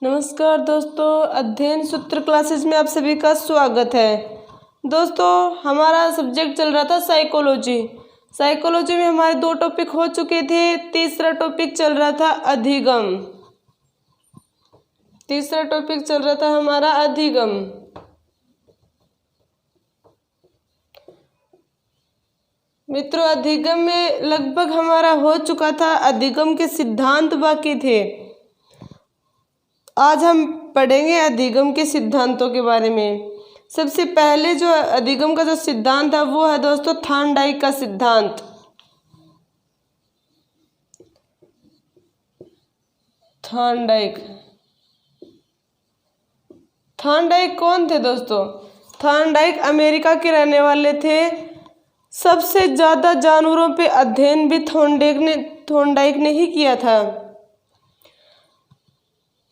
नमस्कार दोस्तों, अध्ययन सूत्र क्लासेस में आप सभी का स्वागत है। दोस्तों, हमारा सब्जेक्ट चल रहा था साइकोलॉजी। साइकोलॉजी में हमारे 2 टॉपिक हो चुके थे। तीसरा टॉपिक चल रहा था अधिगम। तीसरा टॉपिक चल रहा था हमारा अधिगम। मित्रों, अधिगम में लगभग हमारा हो चुका था। अधिगम के सिद्धांत बाकी थे। आज हम पढ़ेंगे अधिगम के सिद्धांतों के बारे में। सबसे पहले जो अधिगम का जो सिद्धांत है वो है दोस्तों थॉर्नडाइक का सिद्धांत। थॉर्नडाइक कौन थे दोस्तों? थॉर्नडाइक अमेरिका के रहने वाले थे। सबसे ज़्यादा जानवरों पे अध्ययन भी थॉर्नडाइक ने ही किया था।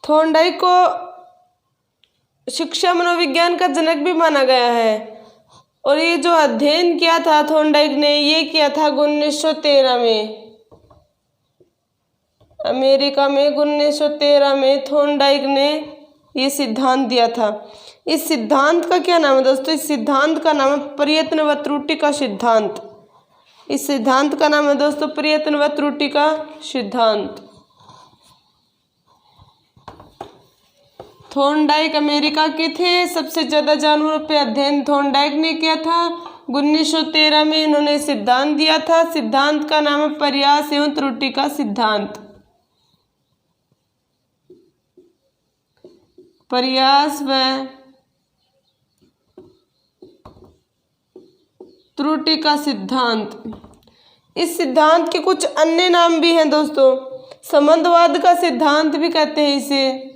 थॉर्नडाइक को शिक्षा मनोविज्ञान का जनक भी माना गया है। और ये जो अध्ययन किया था थॉर्नडाइक ने, ये किया था 1913 में। अमेरिका में 1913 में थॉर्नडाइक ने ये सिद्धांत दिया था। इस सिद्धांत का क्या नाम है दोस्तों? इस सिद्धांत का नाम है प्रयत्न व त्रुटि का सिद्धांत। इस सिद्धांत का नाम है दोस्तों प्रयत्न व त्रुटि का सिद्धांत। थॉर्नडाइक अमेरिका के थे। सबसे ज़्यादा जानवरों पे अध्ययन थॉर्नडाइक ने किया था। 1913 में इन्होंने सिद्धांत दिया था। सिद्धांत का नाम है प्रयास एवं त्रुटि का सिद्धांत। प्रयास व त्रुटि का सिद्धांत। इस सिद्धांत के कुछ अन्य नाम भी हैं दोस्तों। संबंधवाद का सिद्धांत भी कहते हैं इसे।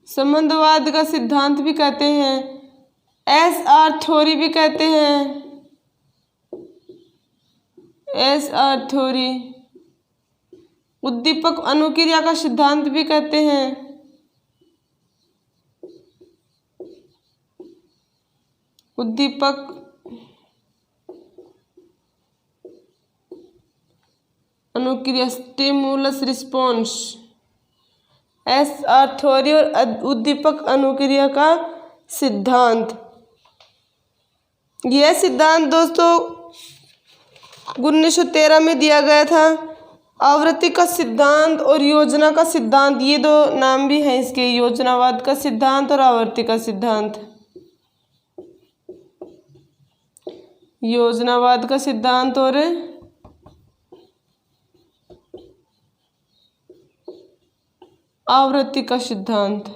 संबंधवाद का सिद्धांत भी कहते हैं। एस.आर. थ्योरी भी कहते हैं। एस.आर. थ्योरी। उद्दीपक अनुक्रिया का सिद्धांत भी कहते हैं। उद्दीपक अनुक्रिया स्टिमुलस रिस्पॉन्स। एस.आर. थ्योरी और उद्दीपक अनुक्रिया का सिद्धांत। यह सिद्धांत दोस्तों 1913 में दिया गया था। आवृत्ति का सिद्धांत और योजना का सिद्धांत, ये 2 नाम भी हैं इसके, योजनावाद का सिद्धांत और आवृत्ति का सिद्धांत। योजनावाद का सिद्धांत और आवृत्ति का सिद्धांत।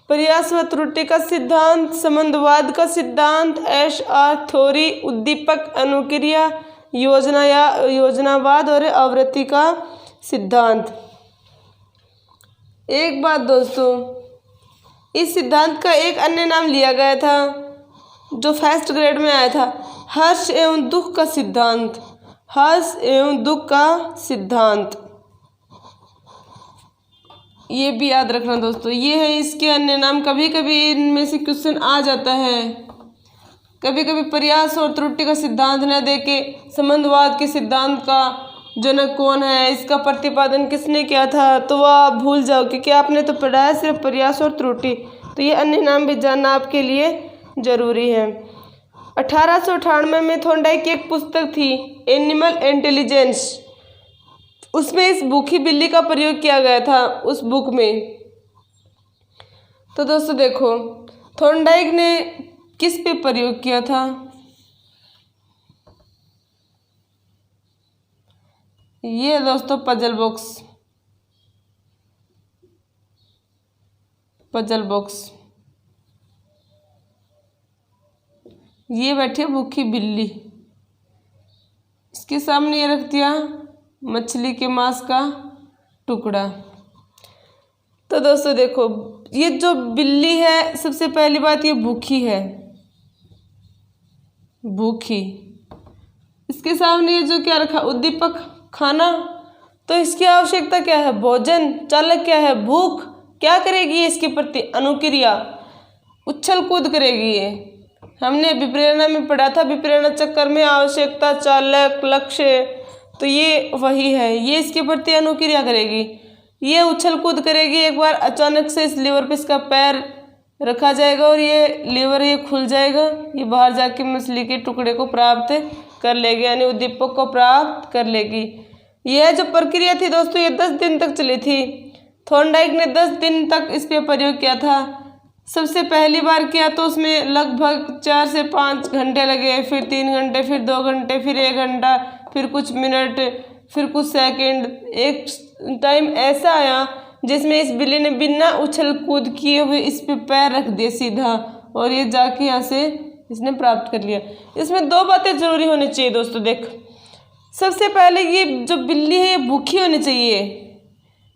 प्रयास व त्रुटि का सिद्धांत, संबंधवाद का सिद्धांत, एस.आर. थ्योरी, उद्दीपक अनुक्रिया, योजनावाद और आवृत्ति का सिद्धांत। एक बात दोस्तों, इस सिद्धांत का एक अन्य नाम लिया गया था जो फर्स्ट ग्रेड में आया था, हर्ष एवं दुख का सिद्धांत। हर्ष एवं दुख का सिद्धांत, ये भी याद रखना दोस्तों। ये है इसके अन्य नाम। कभी कभी इनमें से क्वेश्चन आ जाता है। कभी कभी प्रयास और त्रुटि का सिद्धांत न देके संबंधवाद के सिद्धांत का जनक कौन है, इसका प्रतिपादन किसने किया था, तो वह आप भूल जाओ, क्योंकि आपने तो पढ़ा है सिर्फ प्रयास और त्रुटि। तो ये अन्य नाम भी जानना आपके लिए जरूरी है। 1898 में थॉर्नडाइक की एक पुस्तक थी एनिमल इंटेलिजेंस। उसमें इस भूखी बिल्ली का प्रयोग किया गया था उस बुक में। तो दोस्तों देखो, थॉर्नडाइक ने किस पे प्रयोग किया था? ये दोस्तों पजल बॉक्स। Puzzle box. ये बैठी है भूखी बिल्ली, इसके सामने ये रख दिया मछली के मांस का टुकड़ा। तो दोस्तों देखो, ये जो बिल्ली है, सबसे पहली बात ये भूखी है, भूखी। इसके सामने ये जो क्या रखा, उद्दीपक खाना। तो इसकी आवश्यकता क्या है? भोजन। चालक क्या है? भूख। क्या करेगी ये इसके प्रति? अनुक्रिया, उछल कूद करेगी ये। हमने विप्रेरणा में पढ़ा था, विप्रेरणा चक्कर में आवश्यकता, चालक, लक्ष्य, तो ये वही है। ये इसके प्रति अनुक्रिया करेगी, ये उछल कूद करेगी। एक बार अचानक से इस लीवर पे इसका पैर रखा जाएगा और ये लीवर ये खुल जाएगा, ये बाहर जाके मछली के टुकड़े को प्राप्त कर लेगी, यानी उद्दीपक को प्राप्त कर लेगी। यह जो प्रक्रिया थी दोस्तों, ये 10 दिन तक चली थी। थॉर्नडाइक ने 10 दिन तक इस पे प्रयोग किया था। सबसे पहली बार किया तो उसमें लगभग 4 से 5 घंटे लगे, फिर 3 घंटे, फिर 2 घंटे, फिर 1 घंटा, फिर कुछ मिनट, फिर कुछ सेकंड। एक टाइम ऐसा आया जिसमें इस बिल्ली ने बिना उछल कूद किए हुए इस पे पैर रख दिए सीधा, और ये जाके यहाँ से इसने प्राप्त कर लिया। इसमें 2 बातें जरूरी होनी चाहिए दोस्तों। देख, सबसे पहले ये जो बिल्ली है ये भूखी होनी चाहिए।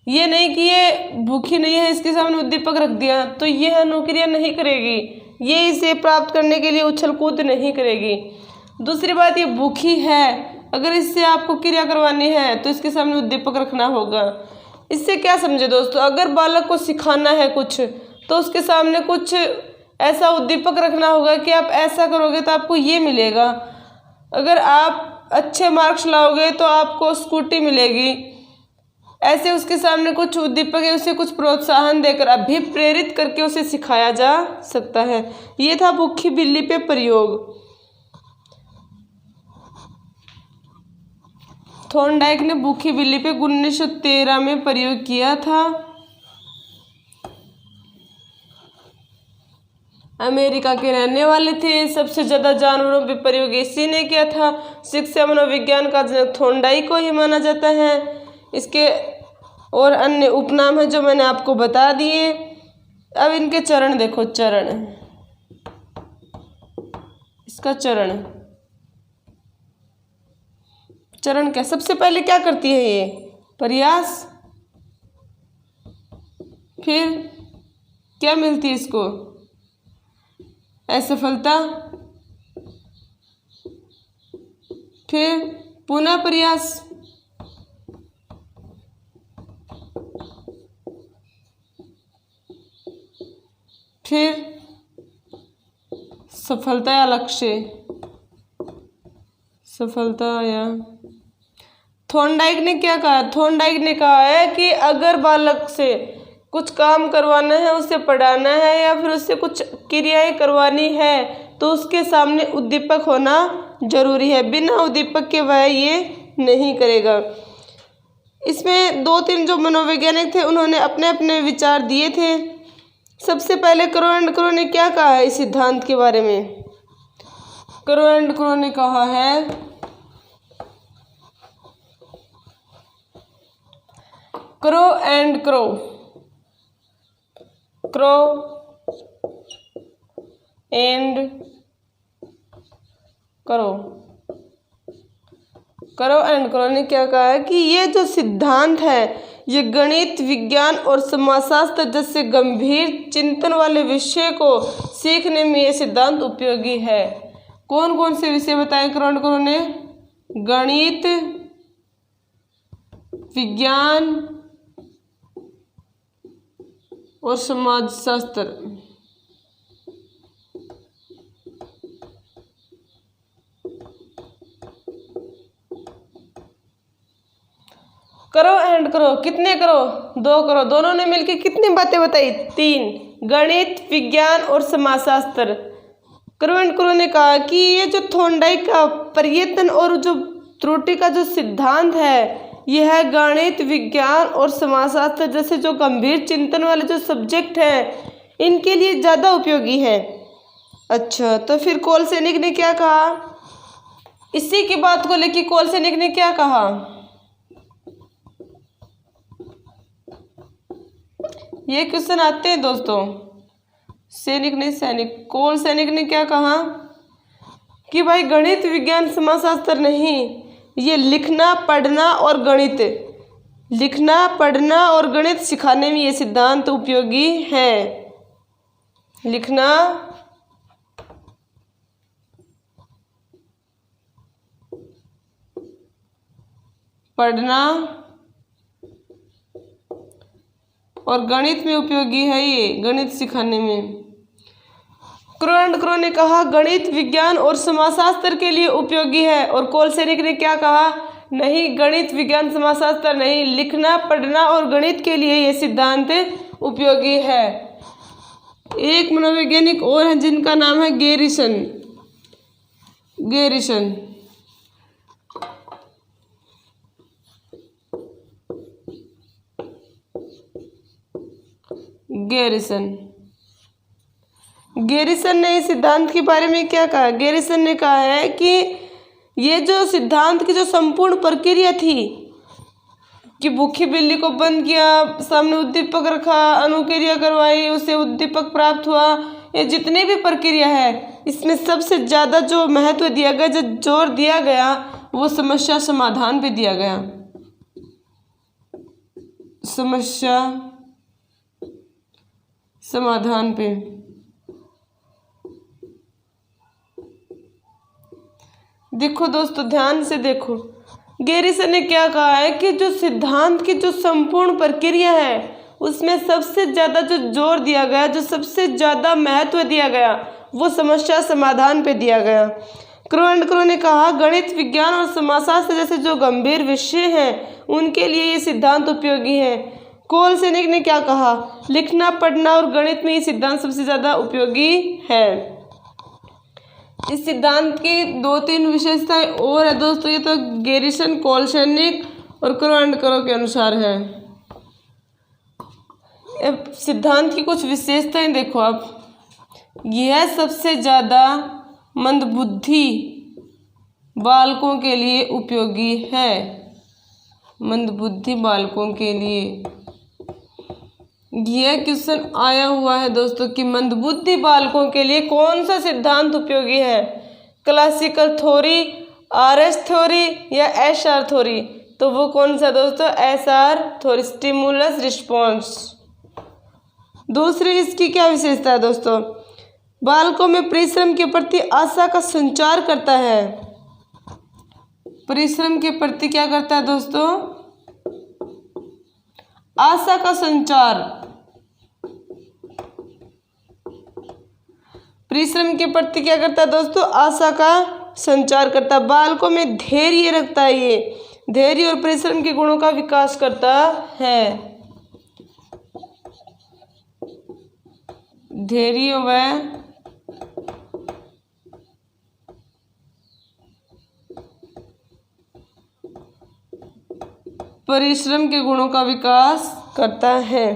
ये नहीं कि ये भूखी नहीं है, इसके सामने उद्दीपक रख दिया तो ये अनुक्रिया नहीं करेगी, ये इसे प्राप्त करने के लिए उछल कूद नहीं करेगी। दूसरी बात, ये भूखी है, अगर इससे आपको क्रिया करवानी है तो इसके सामने उद्दीपक रखना होगा। इससे क्या समझे दोस्तों, अगर बालक को सिखाना है कुछ तो उसके सामने कुछ ऐसा उद्दीपक रखना होगा कि आप ऐसा करोगे तो आपको ये मिलेगा। अगर आप अच्छे मार्क्स लाओगे तो आपको स्कूटी मिलेगी। ऐसे उसके सामने कुछ उद्दीपक है, उसे कुछ प्रोत्साहन देकर अभिप्रेरित करके उसे सिखाया जा सकता है। ये था भूखी बिल्ली पे प्रयोग। थॉर्नडाइक ने भूखी बिल्ली पे 1913 में प्रयोग किया था। अमेरिका के रहने वाले थे। सबसे ज़्यादा जानवरों पे प्रयोग इसी ने किया था। शिक्षा मनोविज्ञान का जनक थॉर्नडाइक को ही माना जाता है। इसके और अन्य उपनाम है जो मैंने आपको बता दिए। अब इनके चरण देखो, चरण, इसका चरण, चरण क्या, सबसे पहले क्या करती है ये? प्रयास। फिर क्या मिलती है इसको? असफलता। फिर पुनः प्रयास। फिर सफलता या लक्ष्य, सफलता या। थॉर्नडाइक ने क्या कहा? थॉर्नडाइक ने कहा है कि अगर बालक से कुछ काम करवाना है, उसे पढ़ाना है या फिर उससे कुछ क्रियाएं करवानी है तो उसके सामने उद्दीपक होना जरूरी है। बिना उद्दीपक के वह ये नहीं करेगा। इसमें 2-3 जो मनोवैज्ञानिक थे उन्होंने अपने अपने विचार दिए थे। सबसे पहले क्रो एंड क्रो ने क्या कहा है इस सिद्धांत के बारे में? क्रो एंड क्रो ने कहा है, crow and crow, crow and करो, करो एंड करो ने क्या कहा है कि ये जो सिद्धांत है ये गणित, विज्ञान और समाजशास्त्र जैसे गंभीर चिंतन वाले विषय को सीखने में ये सिद्धांत उपयोगी है। कौन कौन से विषय बताए करो एंड करो ने? गणित, विज्ञान और समाजशास्त्र। करो एंड करो, कितने करो? 2 करो। दोनों ने मिलकर कितनी बातें बताई? 3, गणित, विज्ञान और समाजशास्त्र। करो एंड करो ने कहा कि ये जो थॉर्नडाइक का प्रयत्न और जो त्रुटि का जो सिद्धांत है यह है गणित, विज्ञान और समाजशास्त्र जैसे जो गंभीर चिंतन वाले जो सब्जेक्ट हैं इनके लिए ज़्यादा उपयोगी है। अच्छा, तो फिर कोलसेनिक ने क्या कहा? इसी की बात को लेकर कोलसेनिक ने क्या कहा? ये क्वेश्चन आते हैं दोस्तों। सैनिक नहीं, सैनिक, कोलसेनिक ने क्या कहा कि भाई गणित, विज्ञान, समाजशास्त्र नहीं, ये लिखना, पढ़ना और गणित, लिखना, पढ़ना और गणित सिखाने में ये सिद्धांत उपयोगी है। लिखना, पढ़ना और गणित में उपयोगी है, ये गणित सिखाने में। क्रो एंड क्रो ने कहा गणित विज्ञान और समाजशास्त्र के लिए उपयोगी है, और कोलसेनिक ने क्या कहा, नहीं गणित विज्ञान समाजशास्त्र नहीं, लिखना पढ़ना और गणित के लिए ये सिद्धांत उपयोगी है। एक मनोवैज्ञानिक और है जिनका नाम है गैरिसन। गैरिसन ने इस सिद्धांत के बारे में क्या कहा। गैरिसन ने कहा है कि ये जो सिद्धांत की जो संपूर्ण प्रक्रिया थी कि भूखी बिल्ली को बंद किया, सामने उद्दीपक रखा, अनुक्रिया करवाई, उसे उद्दीपक प्राप्त हुआ, ये जितनी भी प्रक्रिया है इसमें सबसे ज़्यादा जो महत्व दिया गया, जो जोर दिया गया, वो समस्या समाधान पे दिया गया। समस्या समाधान पे। देखो दोस्तों ध्यान से देखो, गैरिसन ने क्या कहा है कि जो सिद्धांत की जो संपूर्ण प्रक्रिया है उसमें सबसे ज़्यादा जो जोर दिया गया, जो सबसे ज़्यादा महत्व दिया गया, वो समस्या समाधान पे दिया गया। क्रो एंड क्रो ने कहा गणित विज्ञान और समाजशास्त्र जैसे जो गंभीर विषय हैं उनके लिए ये सिद्धांत उपयोगी है। कोलसेनिक ने क्या कहा, लिखना पढ़ना और गणित में ये सिद्धांत सबसे ज़्यादा उपयोगी है। इस सिद्धांत की 2-3 विशेषताएं और है दोस्तों, ये तो गैरिसन, कोलसेनिक और क्रो एंड क्रो के अनुसार है। अब सिद्धांत की कुछ विशेषताएं देखो आप। यह सबसे ज़्यादा मंदबुद्धि बालकों के लिए उपयोगी है। मंदबुद्धि बालकों के लिए यह क्वेश्चन आया हुआ है दोस्तों कि मंदबुद्धि बालकों के लिए कौन सा सिद्धांत उपयोगी है, क्लासिकल थ्योरी, आरएस थ्योरी या एसआर थ्योरी। तो वो कौन सा दोस्तों, एसआर थ्योरी, स्टिमुलस रिस्पॉन्स। दूसरी इसकी क्या विशेषता है दोस्तों, बालकों में परिश्रम के प्रति आशा का संचार करता है। परिश्रम के प्रति क्या करता है दोस्तों, आशा का संचार। परिश्रम के प्रति क्या करता है दोस्तों, आशा का संचार करता है। बालकों में धैर्य रखता है, ये धैर्य और परिश्रम के गुणों का विकास करता है। धैर्य व परिश्रम के गुणों का विकास करता है।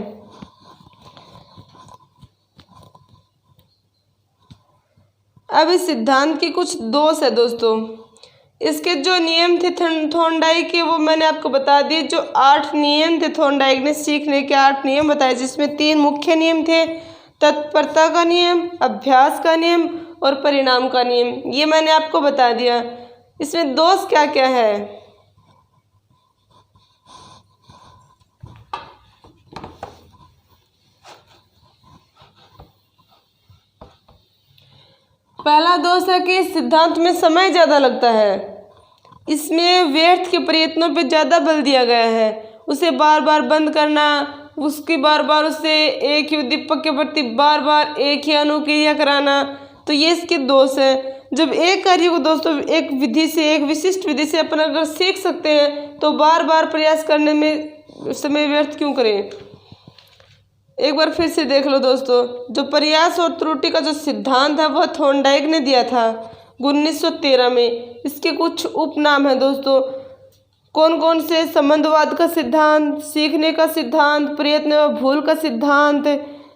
अब इस सिद्धांत की कुछ दोष है दोस्तों। इसके जो नियम थे थॉर्नडाइक के, वो मैंने आपको बता दिए। जो 8 नियम थे थॉर्नडाइक ने सीखने के 8 नियम बताए, जिसमें 3 मुख्य नियम थे, तत्परता का नियम, अभ्यास का नियम और परिणाम का नियम। ये मैंने आपको बता दिया। इसमें दोष क्या क्या है, पहला दोष है कि इस सिद्धांत में समय ज़्यादा लगता है। इसमें व्यर्थ के प्रयत्नों पे ज़्यादा बल दिया गया है। उसे बार बार बंद करना, उसकी बार बार उससे एक ही उद्दीपक के प्रति बार बार एक ही अनुक्रिया कराना, तो ये इसके दोष है। जब एक कार्य को दोस्तों एक विधि से, एक विशिष्ट विधि से अपन अगर सीख सकते हैं तो बार बार प्रयास करने में समय व्यर्थ क्यों करें। एक बार फिर से देख लो दोस्तों, जो प्रयास और त्रुटि का जो सिद्धांत है वह थॉर्नडाइक ने दिया था 1913 में। इसके कुछ उपनाम हैं दोस्तों, कौन कौन से, संबंधवाद का सिद्धांत, सीखने का सिद्धांत, प्रयत्न व भूल का सिद्धांत,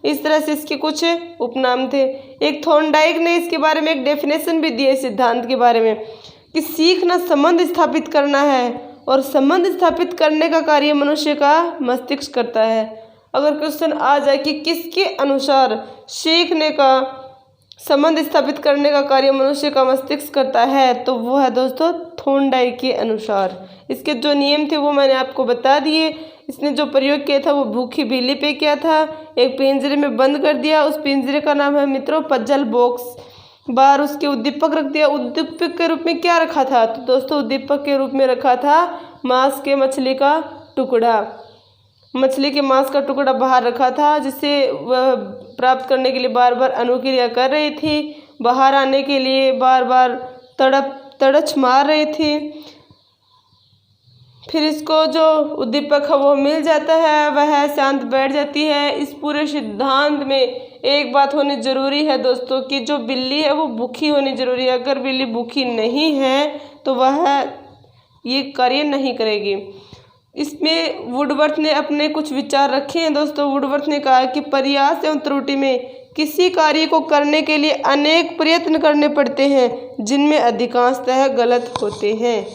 इस तरह से इसके कुछ उपनाम थे। एक थॉर्नडाइक ने इसके बारे में एक डेफिनेशन भी दी है सिद्धांत के बारे में कि सीखना संबंध स्थापित करना है और संबंध स्थापित करने का कार्य मनुष्य का मस्तिष्क करता है। अगर क्वेश्चन आ जाए कि किसके अनुसार सीखने का, संबंध स्थापित करने का कार्य मनुष्य का मस्तिष्क करता है, तो वो है दोस्तों थॉर्नडाइक के अनुसार। इसके जो नियम थे वो मैंने आपको बता दिए। इसने जो प्रयोग किया था वो भूखी बिल्ली पे किया था, एक पिंजरे में बंद कर दिया। उस पिंजरे का नाम है मित्रों पजल बॉक्स। बाहर उसके उद्दीपक रख दिया। उद्दीपक के रूप में क्या रखा था, तो दोस्तों उद्दीपक के रूप में रखा था मांस के मछली का टुकड़ा। मछली के मांस का टुकड़ा बाहर रखा था, जिसे वह प्राप्त करने के लिए बार बार अनुक्रिया कर रही थी, बाहर आने के लिए बार बार तड़छ मार रही थी। फिर इसको जो उद्दीपक है वो मिल जाता है, वह शांत बैठ जाती है। इस पूरे सिद्धांत में एक बात होनी जरूरी है दोस्तों कि जो बिल्ली है वो भूखी होनी जरूरी है। अगर बिल्ली भूखी नहीं है तो वह ये कार्य नहीं करेगी। इसमें वुडवर्थ ने अपने कुछ विचार रखे हैं दोस्तों। वुडवर्थ ने कहा कि प्रयास एवं त्रुटि में किसी कार्य को करने के लिए अनेक प्रयत्न करने पड़ते हैं, जिनमें अधिकांशतः गलत होते हैं।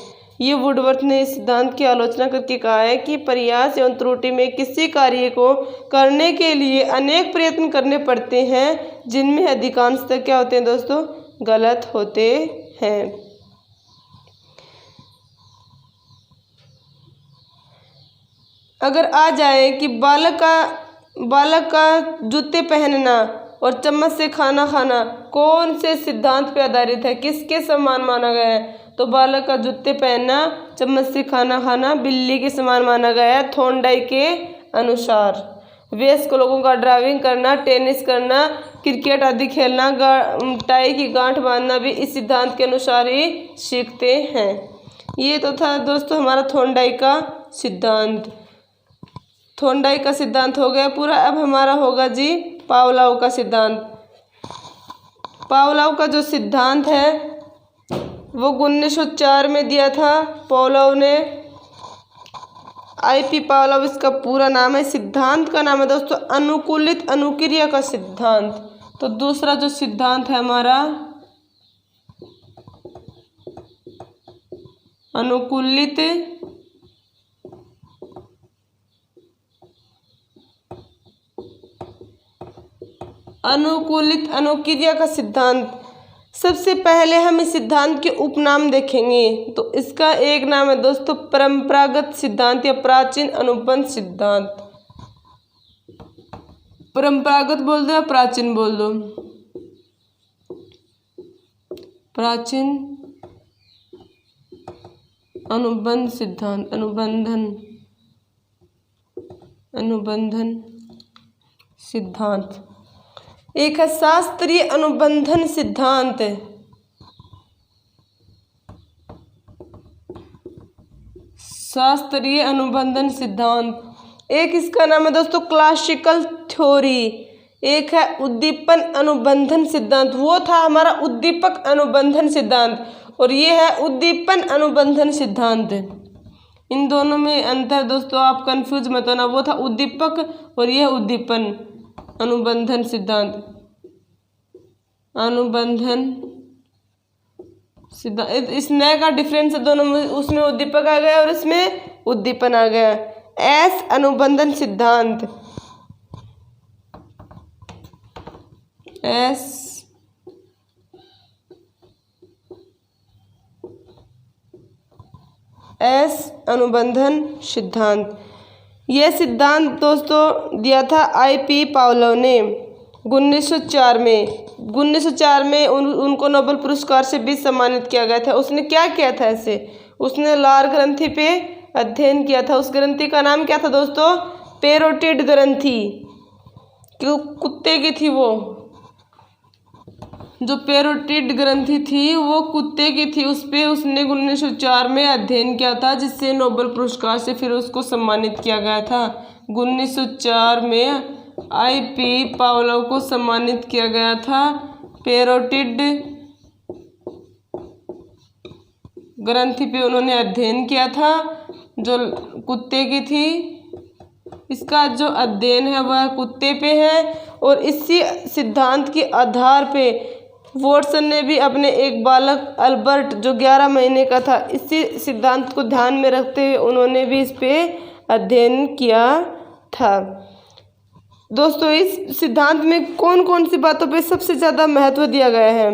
ये वुडवर्थ ने इस सिद्धांत की आलोचना करके कहा है कि प्रयास एवं त्रुटि में किसी कार्य को करने के लिए अनेक प्रयत्न करने पड़ते हैं, जिनमें अधिकांशतः क्या होते हैं दोस्तों, गलत होते हैं। अगर आ जाए कि बालक का जूते पहनना और चम्मच से खाना खाना कौन से सिद्धांत पे आधारित है, किसके समान माना गया है, तो बालक का जूते पहनना, चम्मच से खाना खाना बिल्ली के समान माना गया है थॉर्नडाइक के अनुसार। वयस्क लोगों का ड्राइविंग करना, टेनिस करना, क्रिकेट आदि खेलना, टाई की गांठ बांधना भी इस सिद्धांत के अनुसार ही सीखते हैं। ये तो था दोस्तों हमारा थॉर्नडाइक का सिद्धांत। थॉर्नडाइक का सिद्धांत हो गया पूरा। अब हमारा होगा जी पावलोव का सिद्धांत। पावलोव का जो सिद्धांत है वो 1904 में दिया था पावलोव ने। IP पावलोव इसका पूरा नाम है। सिद्धांत का नाम है दोस्तों अनुकूलित अनुक्रिया का सिद्धांत। तो दूसरा जो सिद्धांत है हमारा अनुकूलित अनुक्रिया का सिद्धांत। सबसे पहले हम इस सिद्धांत के उपनाम देखेंगे। तो इसका एक नाम है दोस्तों परंपरागत सिद्धांत या प्राचीन अनुबंध सिद्धांत। परंपरागत बोल दो या प्राचीन बोल दो, प्राचीन अनुबंध सिद्धांत, अनुबंधन सिद्धांत। एक है शास्त्रीय अनुबंधन सिद्धांत। शास्त्रीय अनुबंधन सिद्धांत। एक इसका नाम है दोस्तों क्लासिकल थ्योरी। एक है उद्दीपन अनुबंधन सिद्धांत। वो था हमारा उद्दीपक अनुबंधन सिद्धांत और ये है उद्दीपन अनुबंधन सिद्धांत। इन दोनों में अंतर दोस्तों आप कंफ्यूज मत होना। वो था उद्दीपक और यह उद्दीपन अनुबंधन सिद्धांत। अनुबंधन सिद्धांत इस नए का डिफरेंस है दोनों में। उसमें उद्दीपक आ गया और इसमें उद्दीपन आ गया। एस अनुबंधन सिद्धांत, एस अनुबंधन सिद्धांत। यह सिद्धांत दोस्तों दिया था IP पावलोव ने 1904 में। 1904 में उनको नोबेल पुरस्कार से भी सम्मानित किया गया था। उसने क्या किया था ऐसे, उसने लार ग्रंथि पे अध्ययन किया था। उस ग्रंथि का नाम क्या था दोस्तों, पेरोटिड ग्रंथि। क्यों कुत्ते की थी वो, जो पेरोटिड ग्रंथि थी वो कुत्ते की थी। उस पे उसने 1904 में अध्ययन किया था, जिससे नोबेल पुरस्कार से फिर उसको सम्मानित किया गया था। 1904 में IP पावलोव को सम्मानित किया गया था पेरोटिड ग्रंथि पे उन्होंने अध्ययन किया था जो कुत्ते की थी। इसका जो अध्ययन है वह कुत्ते पे है और इसी सिद्धांत के आधार पे वॉटसन ने भी अपने एक बालक अल्बर्ट जो 11 महीने का था, इसी सिद्धांत को ध्यान में रखते हुए उन्होंने भी इस पे अध्ययन किया था। दोस्तों इस सिद्धांत में कौन कौन सी बातों पे सबसे ज़्यादा महत्व दिया गया है,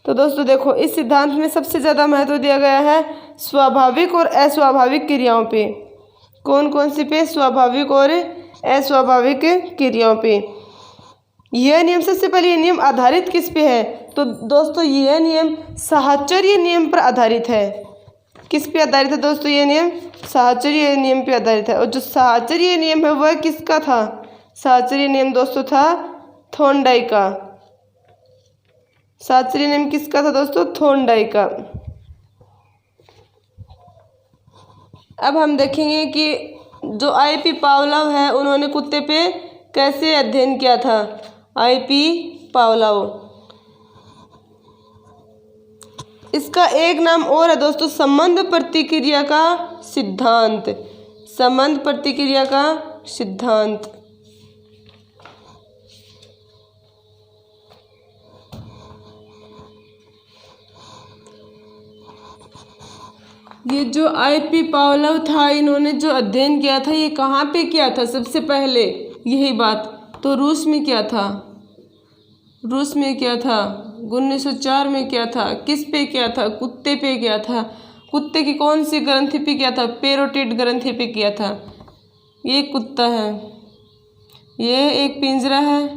तो दोस्तों देखो इस सिद्धांत में सबसे ज़्यादा महत्व दिया गया है स्वाभाविक और अस्वाभाविक क्रियाओं पे। कौन कौन सी पे, स्वाभाविक और अस्वाभाविक क्रियाओं पे। यह नियम सबसे पहले, यह नियम आधारित किस पे है, तो दोस्तों यह नियम साहचर्य नियम पर आधारित है। किस पे आधारित है दोस्तों ये नियम? साहचर्य नियम पे आधारित है। और जो साहचर्य नियम है वह किसका था? साहचर्य नियम दोस्तों था थॉर्नडाइक का। साहचर्य नियम किसका था दोस्तों? थॉर्नडाइक का। अब हम देखेंगे कि जो आई.पी. पावलोव है उन्होंने कुत्ते पे कैसे अध्ययन किया था। आई.पी. पावलोव, इसका एक नाम और है दोस्तों संबंध प्रतिक्रिया का सिद्धांत। संबंध प्रतिक्रिया का सिद्धांत। ये जो आई.पी. पावलोव था इन्होंने जो अध्ययन किया था ये कहाँ पे किया था? सबसे पहले यही बात तो रूस में किया था। रूस में किया था 1904 में किया था। किस पे किया था? कुत्ते पे किया था। कुत्ते की कौन सी ग्रंथि पे किया था? पैरोटिड ग्रंथि पे किया था। ये कुत्ता है, ये एक पिंजरा है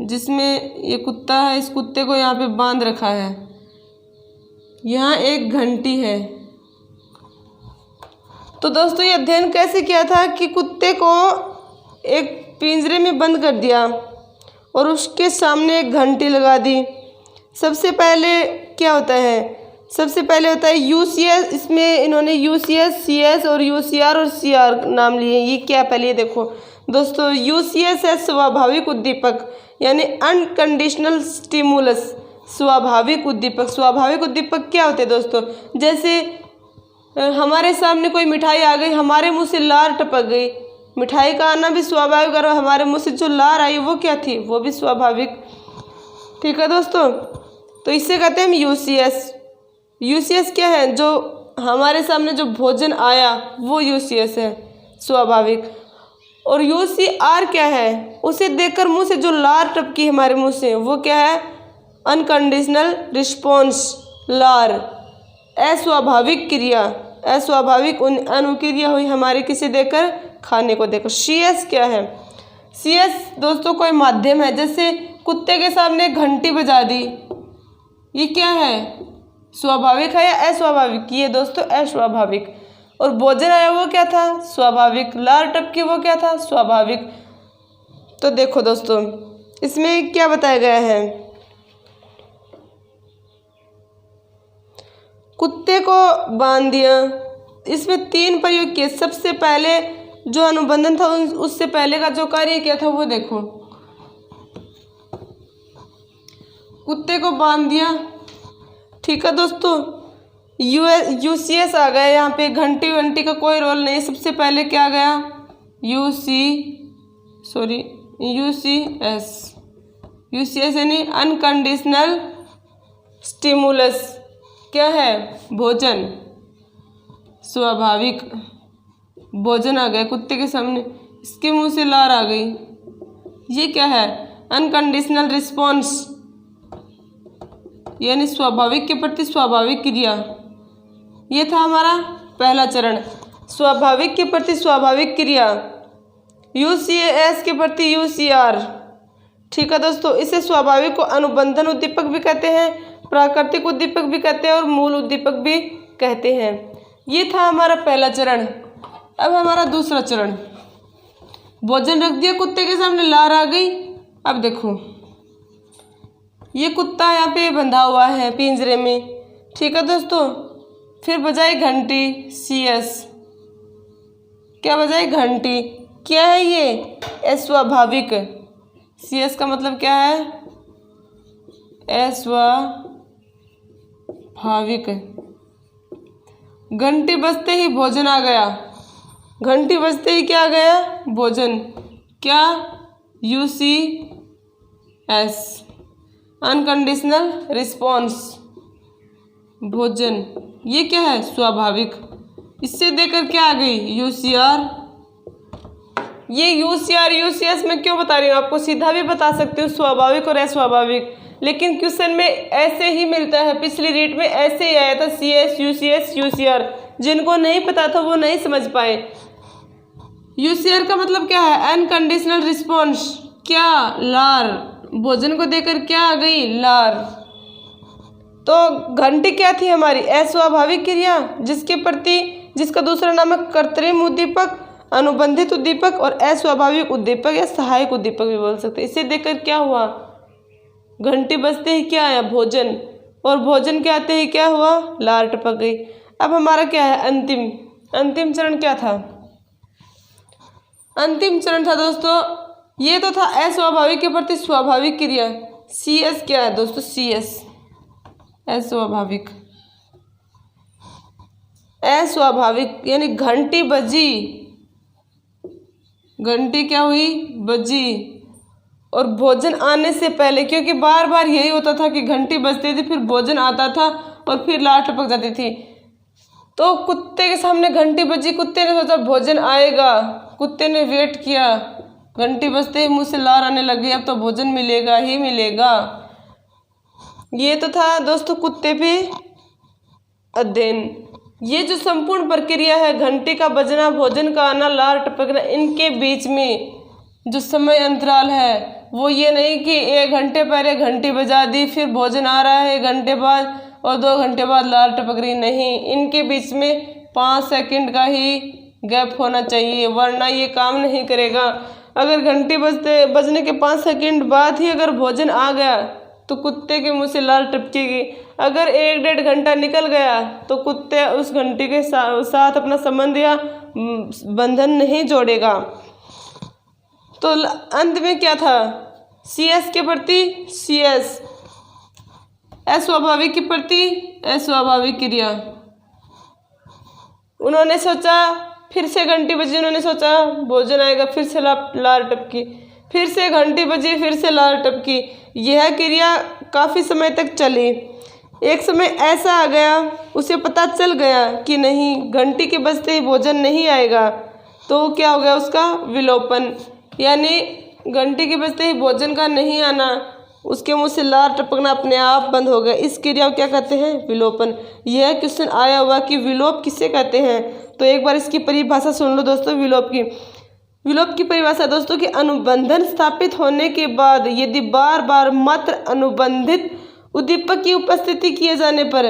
जिसमें ये कुत्ता है। इस कुत्ते को यहाँ पे बांध रखा है। यहाँ एक घंटी है। तो दोस्तों ये अध्ययन कैसे किया था कि कुत्ते को एक पिंजरे में बंद कर दिया और उसके सामने एक घंटी लगा दी। सबसे पहले क्या होता है? सबसे पहले होता है यूसीएस। इसमें इन्होंने यूसीएस, सीएस और यूसीआर और सीआर नाम लिए। ये क्या? पहले ये देखो दोस्तों, यूसीएस है स्वाभाविक उद्दीपक यानी अनकंडीशनल स्टिमुलस। स्वाभाविक उद्दीपक। स्वाभाविक उद्दीपक क्या होते हैं दोस्तों? जैसे हमारे सामने कोई मिठाई आ गई, हमारे मुंह से लार टपक गई। मिठाई का आना भी स्वाभाविक और हमारे मुंह से जो लार आई वो क्या थी? वो भी स्वाभाविक। ठीक है दोस्तों, तो इससे कहते हैं हम यूसीएस। यूसीएस क्या है? जो हमारे सामने जो भोजन आया वो यूसीएस है, स्वाभाविक। और यूसीआर क्या है? उसे देखकर मुंह से जो लार टपकी हमारे मुंह से वो क्या है? अनकंडीशनल रिस्पॉन्स, लार। अस्वाभाविक क्रिया, अस्वाभाविक अनुक्रिया हुई हमारे किसे देखकर? खाने को देखकर। सीएस क्या है? सीएस दोस्तों कोई माध्यम है। जैसे कुत्ते के सामने घंटी बजा दी, ये क्या है? स्वाभाविक है या अस्वाभाविक? ये दोस्तों अस्वाभाविक। और भोजन आया वो क्या था? स्वाभाविक। लार टपकी वो क्या था? स्वाभाविक। तो देखो दोस्तों इसमें क्या बताया गया है? कुत्ते को बांध दिया। इसमें 3 प्रयोग किए। सबसे पहले जो अनुबंधन था उससे पहले का जो कार्य किया था वो देखो। कुत्ते को बांध दिया। ठीक है दोस्तों, यूसीएस आ गया। यहाँ पे घंटी वंटी का कोई रोल नहीं। सबसे पहले क्या गया? यूसीएस। यूसीएस यानी अनकंडीशनल स्टिमुलस। क्या है? भोजन। स्वाभाविक भोजन आ गया कुत्ते के सामने, इसके मुंह से लार आ गई। ये क्या है? अनकंडीशनल रिस्पॉन्स यानी स्वाभाविक के प्रति स्वाभाविक क्रिया। ये था हमारा पहला चरण, स्वाभाविक के प्रति स्वाभाविक क्रिया। यूसीएस के प्रति यूसीआर। ठीक है दोस्तों, इसे स्वाभाविक को अनुबंधन उद्दीपक भी कहते हैं, प्राकृतिक उद्दीपक भी कहते हैं और मूल उद्दीपक भी कहते हैं। ये था हमारा पहला चरण। अब हमारा दूसरा चरण, भोजन रख दिया कुत्ते के सामने, लार आ गई। अब देखो ये कुत्ता यहाँ पे बंधा हुआ है पिंजरे में। ठीक है दोस्तों, फिर बजाई घंटी, सीएस। क्या बजाई? घंटी। क्या है ये? अस्वाभाविक। सीएस का मतलब क्या है? अस्वाभाविक। घंटी बजते ही भोजन आ गया। घंटी बजते ही क्या आ गया? भोजन। क्या? यूसीएस, अनकंडीशनल रिस्पॉन्स, भोजन। ये क्या है? स्वाभाविक। इससे देकर क्या आ गई? यूसीआर। ये यूसीआर यूसीएस में क्यों बता रही हूँ? आपको सीधा भी बता सकती हूँ, स्वाभाविक और अस्वाभाविक, लेकिन क्वेश्चन में ऐसे ही मिलता है। पिछली रीट में ऐसे ही आया था, सीएस, यूसीएस, यूसीआर। जिनको नहीं पता था वो नहीं समझ पाए। यूसीआर का मतलब क्या है? Unconditional response. क्या? लार। भोजन को देकर क्या आ गई? लार। तो घंटी क्या थी हमारी? अस्वाभाविक क्रिया, जिसका दूसरा नाम है कृत्रिम उद्दीपक, अनुबंधित उद्दीपक और अस्वाभाविक उद्दीपक या सहायक उद्दीपक भी बोल सकते हैं। इसे देखकर क्या हुआ? घंटी बजते ही क्या आया? भोजन, और भोजन के आते ही क्या हुआ? लार टपक गई। अब हमारा क्या है? अंतिम चरण क्या था? अंतिम चरण था दोस्तों, ये तो था अस्वाभाविक के प्रति स्वाभाविक क्रिया। CS क्या है दोस्तों? CS अस्वाभाविक यानी घंटी बजी, घंटी क्या हुई? बजी, और भोजन आने से पहले, क्योंकि बार बार यही होता था कि घंटी बजती थी, फिर भोजन आता था और फिर लार टपक जाती थी। तो कुत्ते के सामने घंटी बजी, कुत्ते ने सोचा भोजन आएगा, कुत्ते ने वेट किया, घंटी बजते ही मुंह से लार आने लगी, अब तो भोजन मिलेगा ही मिलेगा। ये तो था दोस्तों कुत्ते पे अध्ययन। ये जो संपूर्ण प्रक्रिया है, घंटी का बजना, भोजन का आना, लार टपकना, इनके बीच में जो समय अंतराल है वो ये नहीं कि 1 घंटे पहले घंटी बजा दी, फिर भोजन आ रहा है 1 घंटे बाद और 2 घंटे बाद लार टपक रही, नहीं, इनके बीच में 5 सेकंड का ही गैप होना चाहिए, वरना ये काम नहीं करेगा। अगर घंटी बजने के 5 सेकंड बाद ही अगर भोजन आ गया तो कुत्ते के मुंह से लार टपकेगी। अगर 1-1.5 घंटा निकल गया तो कुत्ते उस घंटी के साथ अपना संबंध या बंधन नहीं जोड़ेगा। तो अंत में क्या था? CS के प्रति CS, अस्वाभाविक के प्रति अस्वाभाविक क्रिया। उन्होंने सोचा, फिर से घंटी बजी, उन्होंने सोचा भोजन आएगा, फिर से लार टपकी, फिर से घंटी बजी, फिर से लार टपकी। यह क्रिया काफ़ी समय तक चली। एक समय ऐसा आ गया, उसे पता चल गया कि नहीं, घंटी के बजते ही भोजन नहीं आएगा, तो क्या हो गया? उसका विलोपन, यानी घंटी के बजते ही भोजन का नहीं आना, उसके मुंह से लार टपकना अपने आप बंद हो गया। इस क्रिया को क्या कहते हैं? विलोपन। यह क्वेश्चन आया हुआ कि विलोप किसे कहते हैं, तो एक बार इसकी परिभाषा सुन लो दोस्तों। विलोप की परिभाषा दोस्तों कि अनुबंधन स्थापित होने के बाद यदि बार बार मात्र अनुबंधित उद्दीपक की उपस्थिति किए जाने पर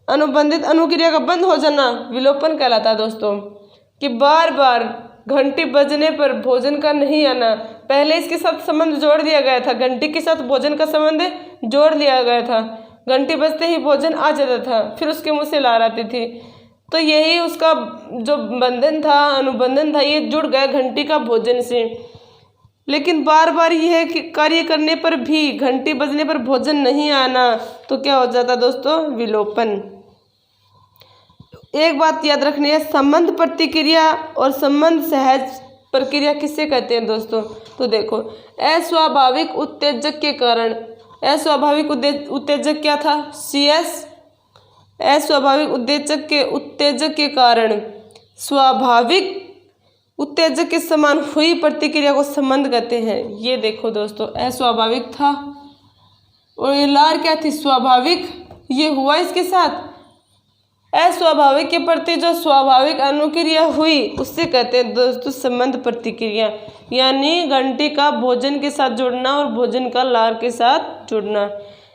अनुबंधित अनुक्रिया का बंद हो जाना विलोपन कहलाता है दोस्तों। कि बार बार घंटी बजने पर भोजन का नहीं आना, पहले इसके साथ संबंध जोड़ दिया गया था, घंटी के साथ भोजन का संबंध जोड़ दिया गया था, घंटी बजते ही भोजन आ जाता था, फिर उसके मुंह से लार आती थी, तो यही उसका जो बंधन था, अनुबंधन था, ये जुड़ गया घंटी का भोजन से। लेकिन बार बार यह कार्य करने पर भी, घंटी बजने पर भोजन नहीं आना, तो क्या हो जाता दोस्तों? विलोपन। एक बात याद रखनी है, संबंध प्रतिक्रिया और संबंध सहज प्रक्रिया किससे कहते हैं दोस्तों? तो देखो, अस्वाभाविक उत्तेजक के कारण, अस्वाभाविक उत्तेजक क्या था? CS। अस्वाभाविक उत्तेजक के कारण स्वाभाविक उत्तेजक के समान हुई प्रतिक्रिया को संबंध कहते हैं। ये देखो दोस्तों, अस्वाभाविक था और ये लार क्या थी? स्वाभाविक। ये हुआ इसके साथ, अस्वाभाविक के प्रति जो स्वाभाविक अनुक्रिया हुई उससे कहते हैं दोस्तों संबंध प्रतिक्रिया, यानी घंटी का भोजन के साथ जुड़ना और भोजन का लार के साथ जुड़ना।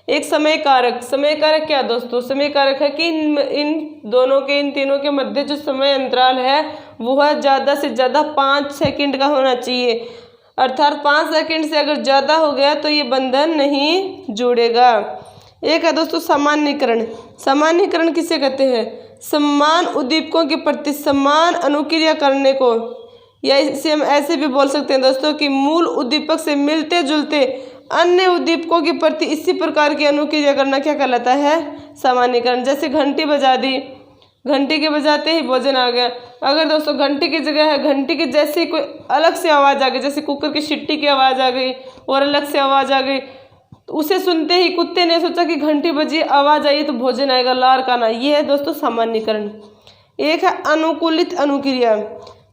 एक समय कारक, समय कारक क्या दोस्तों? समय कारक है कि इन दोनों के, इन तीनों के मध्य जो समय अंतराल है वह ज़्यादा से ज़्यादा 5 सेकंड का होना चाहिए, अर्थात 5 सेकंड से अगर ज़्यादा हो गया तो ये बंधन नहीं जुड़ेगा। एक है दोस्तों सामान्यीकरण। सामान्यीकरण किसे कहते हैं? समान उद्दीपकों के प्रति समान अनुक्रिया करने को, या इसे हम ऐसे भी बोल सकते हैं दोस्तों कि मूल उद्दीपक से मिलते जुलते अन्य उद्दीपकों के प्रति इसी प्रकार की अनुक्रिया करना क्या कहलाता है? सामान्यीकरण। जैसे घंटी बजा दी, घंटी के बजाते ही भोजन आ गया। अगर दोस्तों घंटी की जगह है, घंटी के जैसे ही कोई अलग से आवाज़ आ गई, जैसे कुकर की सीटी की आवाज़ आ गई और अलग से आवाज़ आ गई, तो उसे सुनते ही कुत्ते ने सोचा कि घंटी बजी, आवाज़ आई तो भोजन आएगा, लार का ना। ये है दोस्तों सामान्यीकरण। एक है अनुकूलित अनुक्रिया।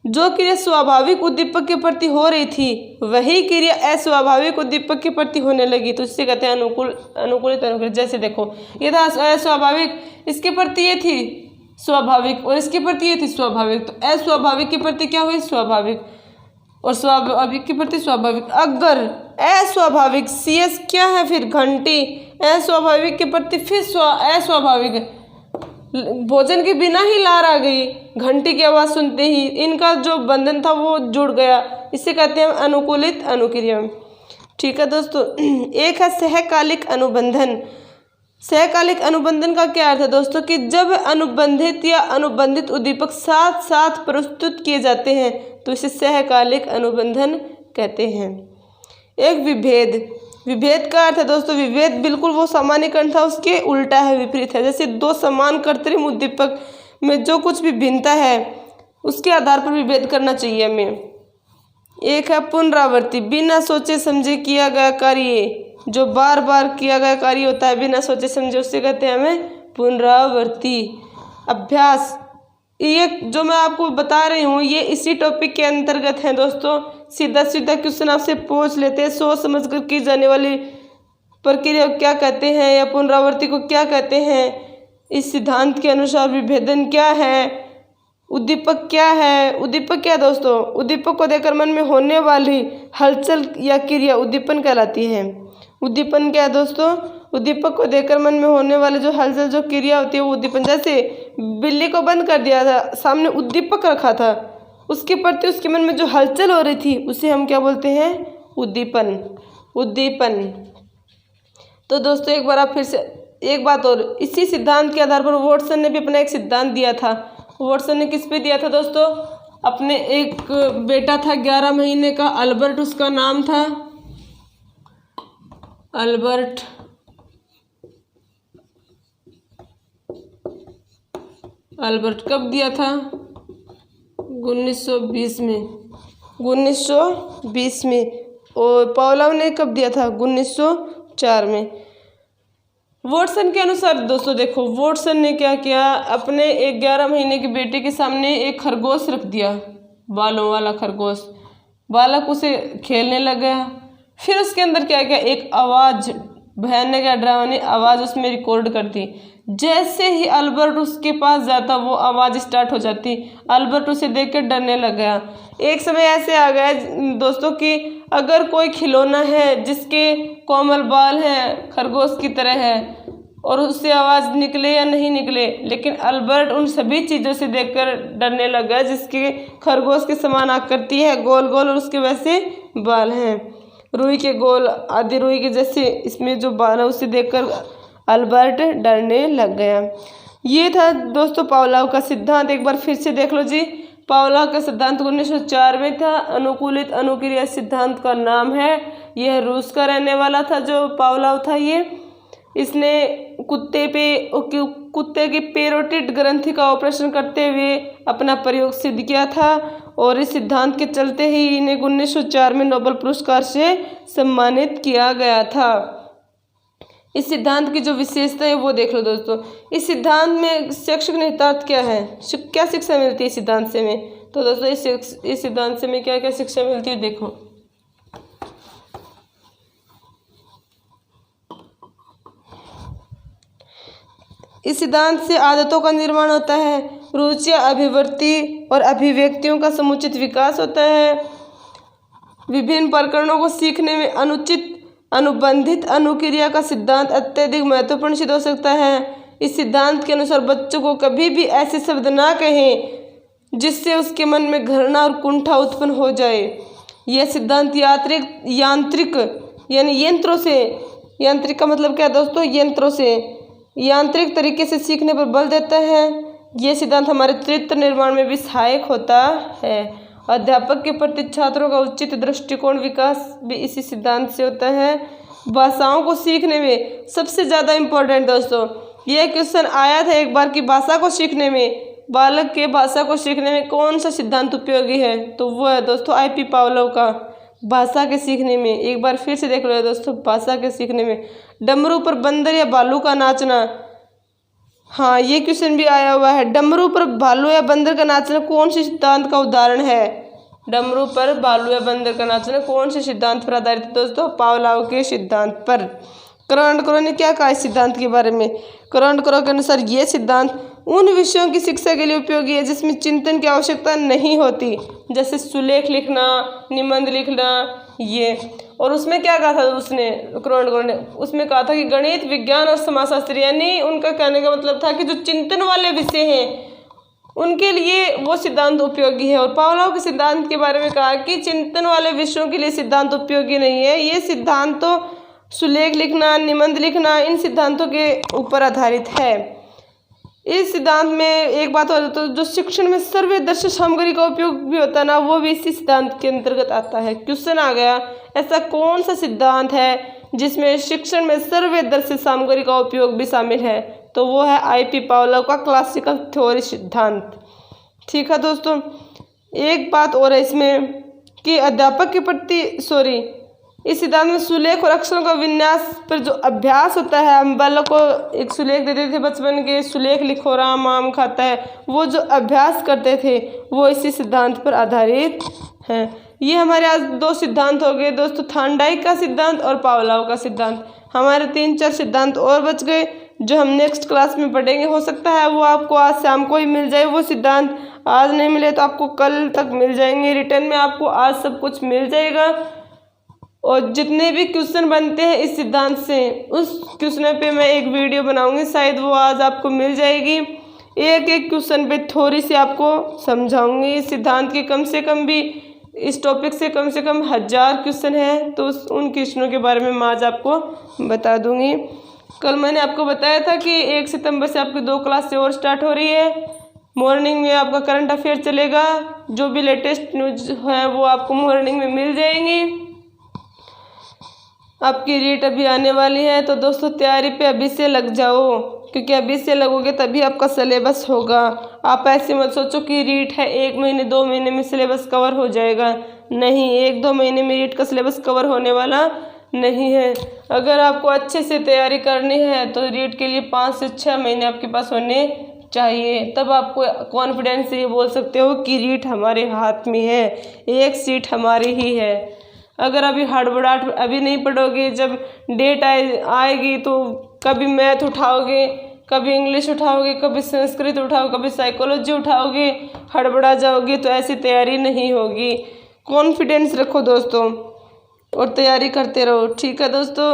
जो क्रिया स्वाभाविक उद्दीपक के प्रति हो रही थी वही क्रिया अस्वाभाविक उद्दीपक के प्रति होने लगी, तो इससे कहते हैं अनुकूलित अनुक्रिया। जैसे देखो, ये था अस्वाभाविक, इसके प्रति ये थी स्वाभाविक और इसके प्रति ये थी स्वाभाविक, तो अस्वाभाविक के प्रति क्या हुई? स्वाभाविक, और स्वाभाविक के प्रति स्वाभाविक। अगर अस्वाभाविक, CS क्या है फिर घंटी, अस्वाभाविक के प्रति फिर अस्वाभाविक, भोजन के बिना ही लार आ गई, घंटी की आवाज़ सुनते ही इनका जो बंधन था वो जुड़ गया, इसे कहते हैं अनुकूलित अनुक्रिया। ठीक है दोस्तों। एक है सहकालिक अनुबंधन। सहकालिक अनुबंधन का क्या अर्थ है दोस्तों कि जब अनुबंधित या अनुबंधित उद्दीपक साथ साथ प्रस्तुत किए जाते हैं तो इसे सहकालिक अनुबंधन कहते हैं। एक विभेद। विभेद का अर्थ है दोस्तों, विभेद बिल्कुल वो सामान्यकरण था उसके उल्टा है, विपरीत है। जैसे दो समान कृत्रिम उद्दीपक में जो कुछ भी भिन्नता है उसके आधार पर विभेद करना चाहिए हमें। एक है पुनरावृत्ति। बिना सोचे समझे किया गया कार्य, जो बार बार किया गया कार्य होता है बिना सोचे समझे, उससे कहते हैं हमें पुनरावृत्ति। अभ्यास, ये जो मैं आपको बता रही हूँ ये इसी टॉपिक के अंतर्गत है दोस्तों। सीधा सीधा क्वेश्चन आपसे पूछ लेते हैं, सोच समझ कर की जाने वाली प्रक्रिया को क्या कहते हैं या पुनरावृत्ति को क्या कहते हैं। इस सिद्धांत के अनुसार विभेदन क्या है, उद्दीपक क्या है। उद्दीपक क्या दोस्तों, उद्दीपक को देकर मन में होने वाली हलचल या क्रिया उद्दीपन कहलाती है। उद्दीपन क्या है दोस्तों, उद्दीपक को देकर मन में होने वाले जो हलचल जो क्रिया होती है वो उद्दीपन। जैसे बिल्ली को बंद कर दिया था, सामने उद्दीपक रखा था, उसके प्रति उसके मन में जो हलचल हो रही थी उसे हम क्या बोलते हैं, उद्दीपन। उद्दीपन। तो दोस्तों एक बार आप फिर से एक बात और, इसी सिद्धांत के आधार पर वॉटसन ने भी अपना एक सिद्धांत दिया था। वॉटसन ने किस पे दिया था दोस्तों, अपने एक बेटा था 11 महीने का, अल्बर्ट उसका नाम था, अल्बर्ट। अल्बर्ट कब दिया था, 1920 में, 1920 में। और पावलोव ने कब दिया था, 1904 में। वॉटसन के अनुसार दोस्तों देखो, वॉटसन ने क्या किया, अपने एक 11 महीने के बेटे के सामने एक खरगोश रख दिया, बालों वाला खरगोश। बालक उसे खेलने लग गया। फिर उसके अंदर क्या किया, एक आवाज़, भयानक या डरावनी आवाज़ उसमें रिकॉर्ड कर दी। जैसे ही अल्बर्ट उसके पास जाता वो आवाज़ स्टार्ट हो जाती। अल्बर्ट उसे देख कर डरने लग गया। एक समय ऐसे आ गया दोस्तों कि अगर कोई खिलौना है जिसके कोमल बाल हैं, खरगोश की तरह है, और उससे आवाज़ निकले या नहीं निकले, लेकिन अल्बर्ट उन सभी चीज़ों से देखकर डरने लग गया जिसके खरगोश के समान आकृति है, गोल गोल, और उसके वैसे बाल हैं, रुई के गोल, आदि रुई के जैसे इसमें जो बाल है, उसे देखकर अल्बर्ट डरने लग गया। ये था दोस्तों पावलोव का सिद्धांत। एक बार फिर से देख लो जी, पावलोव का सिद्धांत 1904 में था। अनुकूलित अनुक्रिया सिद्धांत का नाम है। यह रूस का रहने वाला था जो पावलोव था। ये इसने कुत्ते की पेरोटिड ग्रंथि का ऑपरेशन करते हुए अपना प्रयोग सिद्ध किया था, और इस सिद्धांत के चलते ही इन्हें 1904 में नोबेल पुरस्कार से सम्मानित किया गया था। इस सिद्धांत की जो विशेषता है वो देख लो दोस्तों। इस सिद्धांत में शैक्षिक निहितार्थ क्या है, क्या शिक्षा मिलती है इस सिद्धांत से में, तो दोस्तों इस सिद्धांत से में क्या क्या शिक्षा मिलती है देखो। इस सिद्धांत से आदतों का निर्माण होता है, रुचियाँ, अभिवृत्ति और अभिव्यक्तियों का समुचित विकास होता है। विभिन्न प्रकरणों को सीखने में अनुचित अनुबंधित अनुक्रिया का सिद्धांत अत्यधिक महत्वपूर्ण सिद्ध हो सकता है। इस सिद्धांत के अनुसार बच्चों को कभी भी ऐसे शब्द ना कहें जिससे उसके मन में घृणा और कुंठा उत्पन्न हो जाए। यह सिद्धांत यांत्रिक यानी यंत्रों से, यांत्रिक का मतलब क्या है दोस्तों, यंत्रों से, यांत्रिक तरीके से सीखने पर बल देता है। यह सिद्धांत हमारे चरित्र निर्माण में भी सहायक होता है। अध्यापक के प्रति छात्रों का उचित दृष्टिकोण विकास भी इसी सिद्धांत से होता है। भाषाओं को सीखने में सबसे ज़्यादा इम्पोर्टेंट दोस्तों यह क्वेश्चन आया था एक बार कि भाषा को सीखने में, बालक के भाषा को सीखने में कौन सा सिद्धांत उपयोगी है, तो वो है दोस्तों IP पावलोव का भाषा के सीखने में। एक बार फिर से देख लो दोस्तों, भाषा के सीखने में डमरू पर बंदर या भालू का नाचना, हाँ ये क्वेश्चन भी आया हुआ है। डमरू पर भालू या बंदर का नाचना कौन से सिद्धांत का उदाहरण है, डमरू पर भालू या बंदर का नाचना कौन से सिद्धांत पर आधारित है दोस्तों, पावलोव के सिद्धांत पर। करोंडकरो ने क्या कहा इस सिद्धांत के बारे में, करोंडकरो के अनुसार ये सिद्धांत उन विषयों की शिक्षा के लिए उपयोगी है जिसमें चिंतन की आवश्यकता नहीं होती, जैसे सुलेख लिखना, निबंध लिखना, ये और उसमें क्या कहा था उसने, क्रोनगोर ने उसमें कहा था कि गणित, विज्ञान और समाजशास्त्र, यानी उनका कहने का मतलब था कि जो चिंतन वाले विषय हैं उनके लिए वो सिद्धांत उपयोगी है। और पावलोव के सिद्धांत के बारे में कहा कि चिंतन वाले विषयों के लिए सिद्धांत उपयोगी नहीं है, ये सिद्धांत तो सुलेख लिखना, निबंध लिखना, इन सिद्धांतों के ऊपर आधारित है। इस सिद्धांत में एक बात और, तो जो शिक्षण में सर्वदर्शी सामग्री का उपयोग भी होता है ना, वो भी इसी सिद्धांत के अंतर्गत आता है। क्वेश्चन आ गया, ऐसा कौन सा सिद्धांत है जिसमें शिक्षण में सर्वदर्शी सामग्री का उपयोग भी शामिल है, तो वो है I.P. पावलोव का क्लासिकल थ्योरी सिद्धांत। ठीक है दोस्तों, एक बात और है इसमें कि अध्यापक के प्रति इस सिद्धांत में सुलेख और अक्षरों का विन्यास पर जो अभ्यास होता है, हम बालक को एक सुलेख देते थे बचपन के, सुलेख लिखो राम आम खाता है, वो जो अभ्यास करते थे वो इसी सिद्धांत पर आधारित है। ये हमारे आज दो सिद्धांत हो गए दोस्तों, थार्नडाइक का सिद्धांत और पावलोव का सिद्धांत। हमारे 3-4 सिद्धांत और बच गए जो हम नेक्स्ट क्लास में पढ़ेंगे। हो सकता है वो आपको आज शाम को ही मिल जाए वो सिद्धांत, आज नहीं मिले तो आपको कल तक मिल जाएंगे। रिटर्न में आपको आज सब कुछ मिल जाएगा। और जितने भी क्वेश्चन बनते हैं इस सिद्धांत से, उस क्वेश्चन पे मैं एक वीडियो बनाऊंगी, शायद वो आज आपको मिल जाएगी। एक एक क्वेश्चन पे थोड़ी सी आपको समझाऊंगी। इस सिद्धांत के कम से कम भी, इस टॉपिक से कम 1000 क्वेश्चन हैं, तो उन क्वेश्चनों के बारे में मैं आज आपको बता दूंगी। कल मैंने आपको बताया था कि 1 सितंबर से आपकी 2 क्लासें और स्टार्ट हो रही है। मॉर्निंग में आपका करंट अफेयर चलेगा, जो भी लेटेस्ट न्यूज है वो आपको मॉर्निंग में मिल जाएंगी। आपकी रीट अभी आने वाली है, तो दोस्तों तैयारी पे अभी से लग जाओ, क्योंकि अभी से लगोगे तभी आपका सिलेबस होगा। आप ऐसे मत सोचो कि रीट है 1 महीने 2 महीने में सिलेबस कवर हो जाएगा, नहीं, 1-2 महीने में रीट का सिलेबस कवर होने वाला नहीं है। अगर आपको अच्छे से तैयारी करनी है तो रीट के लिए 5 से 6 महीने आपके पास होने चाहिए, तब आपको कॉन्फिडेंस से ये बोल सकते हो कि रीट हमारे हाथ में है, एक सीट हमारी ही है। अगर अभी हड़बड़ाहट अभी नहीं पढ़ोगे, जब डेट आएगी तो कभी मैथ उठाओगे, कभी इंग्लिश उठाओगे, कभी संस्कृत उठाओगे, कभी साइकोलॉजी उठाओगे, हड़बड़ा जाओगे, तो ऐसी तैयारी नहीं होगी। कॉन्फिडेंस रखो दोस्तों और तैयारी करते रहो। ठीक है दोस्तों,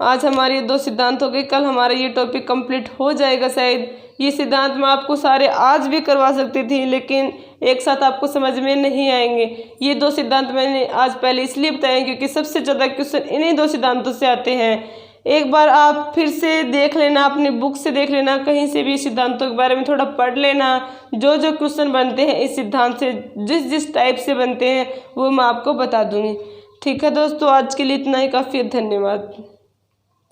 आज हमारी 2 सिद्धांत हो गए, कल हमारा ये टॉपिक कंप्लीट हो जाएगा। शायद ये सिद्धांत मैं आपको सारे आज भी करवा सकती थी, लेकिन एक साथ आपको समझ में नहीं आएंगे। ये 2 सिद्धांत मैंने आज पहले इसलिए बताए क्योंकि सबसे ज़्यादा क्वेश्चन इन्हीं 2 सिद्धांतों से आते हैं। एक बार आप फिर से देख लेना, अपनी बुक से देख लेना, कहीं से भी सिद्धांतों के बारे में थोड़ा पढ़ लेना। जो जो क्वेश्चन बनते हैं इस सिद्धांत से, जिस टाइप से बनते हैं वो मैं आपको बता दूंगी। ठीक है दोस्तों, आज के लिए इतना ही काफ़ी है। धन्यवाद।